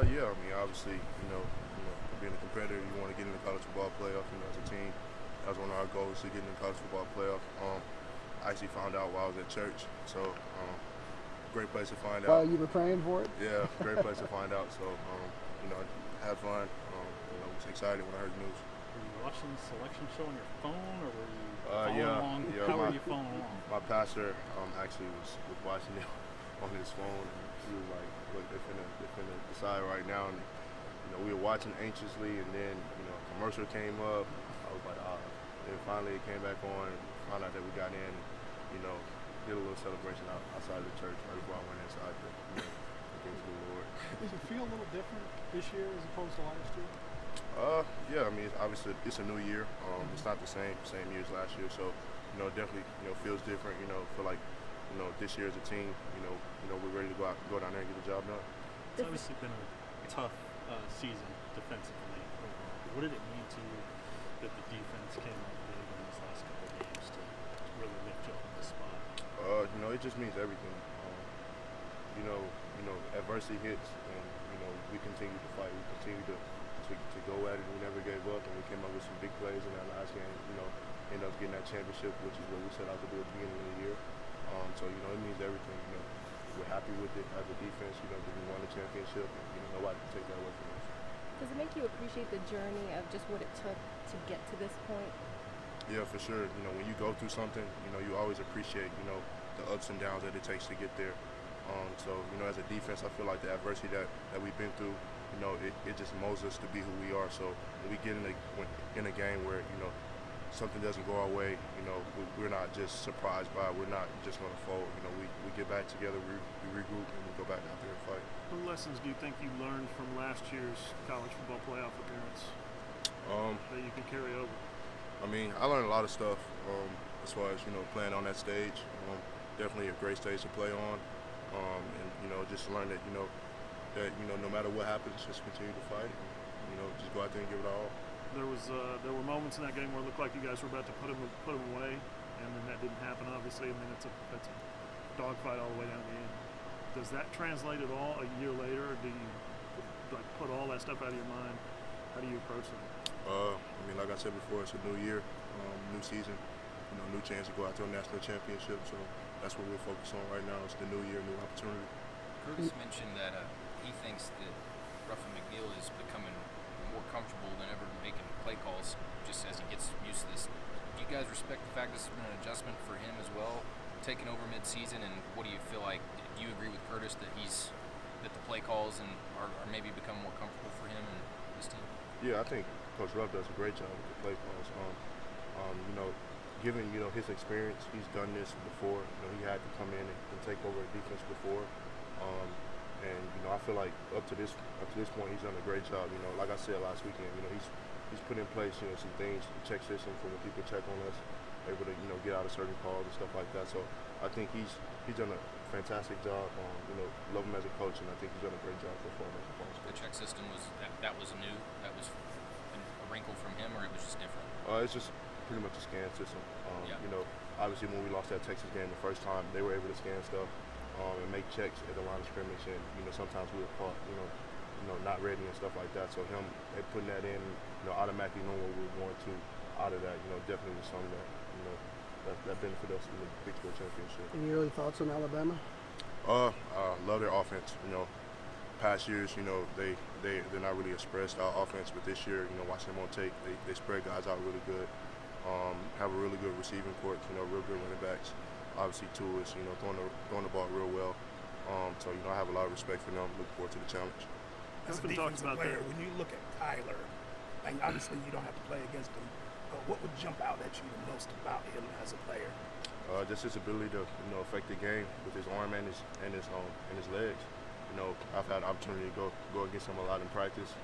Yeah, I mean, obviously, being a competitor, you want to get in the college football playoff. As a team, that was one of our goals to get in the college football playoff. I actually found out while I was at church, so great place to find While out. you were praying for it? Yeah, great place to find out. So, had fun. Was excited when I heard the news. Were you watching the selection show on your phone, or were you following Yeah, along? yeah. How were you following along? My pastor actually was watching it on his phone, and he was like, "Look, they're finna decide right now." And we were watching anxiously, and then a commercial came up. I was like, ah. Then finally it came back on, and found out that we got in. Did a little celebration outside of the church right before I went inside to give to the Lord. Does it feel a little different this year as opposed to last year? Yeah. I mean, obviously it's a new year. It's not the same year as last year, so definitely feels different. Feel like this year as a team, we're ready to go down there and get the job done. It's obviously been a tough season defensively overall. What did it mean to you that the defense came up big in these last couple of games to really lift you up in this spot? It just means everything. Adversity hits, and we continue to fight. We continue to go at it. We never gave up, and we came up with some big plays in that last game. Ended up getting that championship, which is what we set out to do at the beginning of the year. So it means everything. We're happy with it as a defense. That we won the championship, and nobody can take that away from us. Does it make you appreciate the journey of just what it took to get to this point? Yeah, for sure. When you go through something, you always appreciate, the ups and downs that it takes to get there. So, as a defense, I feel like the adversity that we've been through, it just molds us to be who we are. So when we get in a game where, something doesn't go our way, we're not just surprised by it. We're not just going to fold. We get back together, we regroup, and we go back out there and fight. What lessons do you think you learned from last year's college football playoff appearance that you can carry over? I mean, I learned a lot of stuff as far as, playing on that stage. Definitely a great stage to play on. And, just learn that, that, no matter what happens, just continue to fight and, just go out there and give it all. There were moments in that game where it looked like you guys were about to put them away, and then that didn't happen, obviously, and then it's a dogfight all the way down to the end. Does that translate at all a year later, or do you put all that stuff out of your mind? How do you approach that? I mean, like I said before, it's a new year, new season, new chance to go out to a national championship. So that's what we're focused on right now. It's the new year, new opportunity. Curtis mentioned that he thinks that Ruffin McNeil is becoming more comfortable than ever making play calls just as he gets used to this. Do you guys respect the fact this has been an adjustment for him as well, taking over mid-season, and what do you feel like? Do you agree with Curtis that the play calls are maybe become more comfortable for him and his team? Yeah, I think Coach Ruff does a great job with the play calls. Given his experience, he's done this before. He had to come in and take over a defense before, and I feel like up to this point, he's done a great job. Like I said last weekend, he's put in place some things, check system for when people check on us, able to get out of certain calls and stuff like that. So I think he's done a fantastic job. Love him as a coach, and I think he's done a great job so far. The check system that was new. That was a wrinkle from him, or it was just different. It's just pretty much a scan system. Yeah. Obviously when we lost that Texas game the first time, they were able to scan stuff and make checks at the line of scrimmage, and sometimes we were caught, not ready and stuff like that. So him putting that in, automatically knowing what we were going to out of that, definitely was something that that benefited us in the Big 12 championship. Any early thoughts on Alabama? Love their offense. Past years, they're not really expressed our offense, but this year, watching them on tape, they spread guys out really good. Have a really good receiving court, real good running backs. Obviously, Tua is, throwing the ball real well. So, I have a lot of respect for them. Look forward to the challenge. As a defensive player, when you look at Kyler, and obviously you don't have to play against him, what would jump out at you the most about him as a player? Just his ability to, affect the game with his arm and his legs. I've had the opportunity to go against him a lot in practice.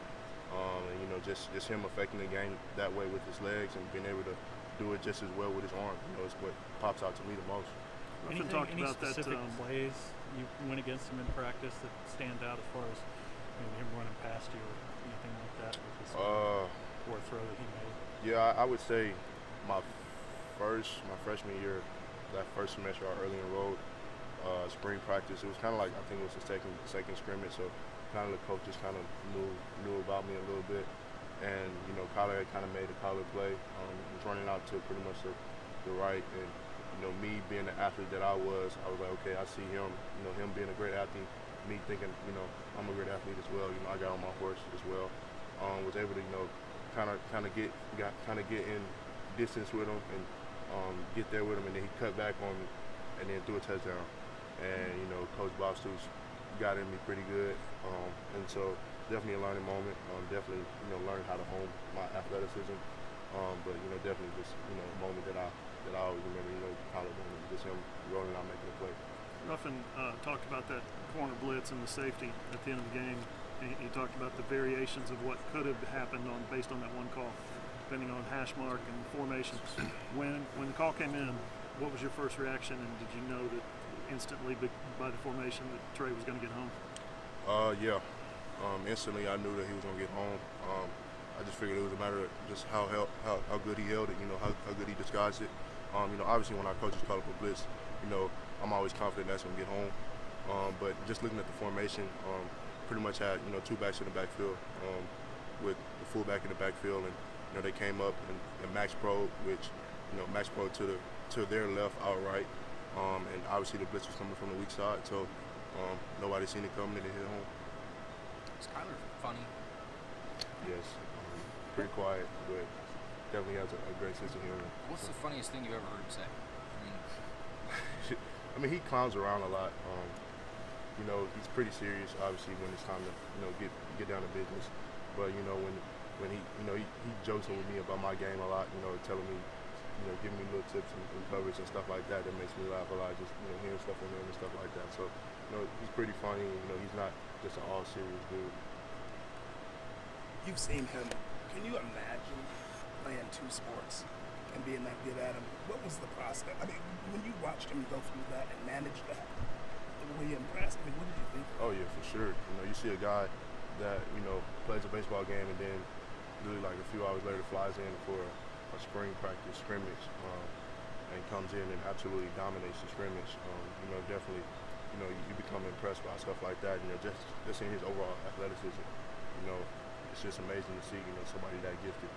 And just him affecting the game that way with his legs and being able to do it just as well with his arm, is what pops out to me the most. Any specific plays you went against him in practice that stand out as far as maybe him running past you or anything like that with his or throw that he made? Yeah, I would say my freshman year, that first semester I early enrolled, spring practice. It was kind of like, I think it was the second scrimmage, so kind of the coach just kind of knew about me a little bit. And, you know, Kyler had kind of made a Kyler play. He was running out to pretty much the right. And, you know, me being the athlete that I was like, okay, I see him, you know, him being a great athlete, me thinking, you know, I'm a great athlete as well. You know, I got on my horse as well. Was able to, you know, kind of get in distance with him and get there with him, and then he cut back on me and then threw a touchdown. And, you know, Coach Bob Stoops got in me pretty good. And so definitely a learning moment. Definitely, you know, learning how to hone my athleticism. But, you know, definitely just, you know, a moment that I always remember, you know, college moment, just him rolling out, making a play. Ruffin talked about that corner blitz and the safety at the end of the game. He talked about the variations of what could have happened based on that one call, depending on hash mark and formation. When the call came in, what was your first reaction, and did you know that instantly by the formation that Trey was going to get home? Yeah. Instantly I knew that he was going to get home. I just figured it was a matter of just how good he held it, you know, how good he disguised it. You know, obviously when our coaches call up a blitz, you know, I'm always confident that's going to get home. But just looking at the formation, pretty much had, you know, two backs in the backfield, with the fullback in the backfield, and, you know, they came up and Max Pro, which, you know, Max Pro to their left, outright, and obviously the blitz was coming from the weak side, so nobody seen it coming and it hit home. Is Kyler funny? Yes, pretty quiet, but definitely has a great sense of humor. What's the funniest thing you ever heard him say? I mean, he clowns around a lot. You know, he's pretty serious, obviously, when it's time to, you know, get down to business. But, you know, when he, you know, he jokes with me about my game a lot, you know, telling me, you know, giving me little tips and coverage and stuff like that. That makes me laugh a lot, just, you know, hearing stuff from him and stuff like that. So, you know, he's pretty funny. You know, he's not just an all serious dude. You've seen him. Can you imagine playing two sports and being that good at them? What was the process? I mean, when you watched him go through that and manage that, were you impressed? I mean, what did you think? Oh yeah, for sure. You know, you see a guy that, you know, plays a baseball game and then literally like a few hours later flies in for a spring practice scrimmage, and comes in and absolutely dominates the scrimmage. You know, definitely, you know, you become impressed by stuff like that. You know, just in his overall athleticism. You know, it's just amazing to see, you know, somebody that gifted.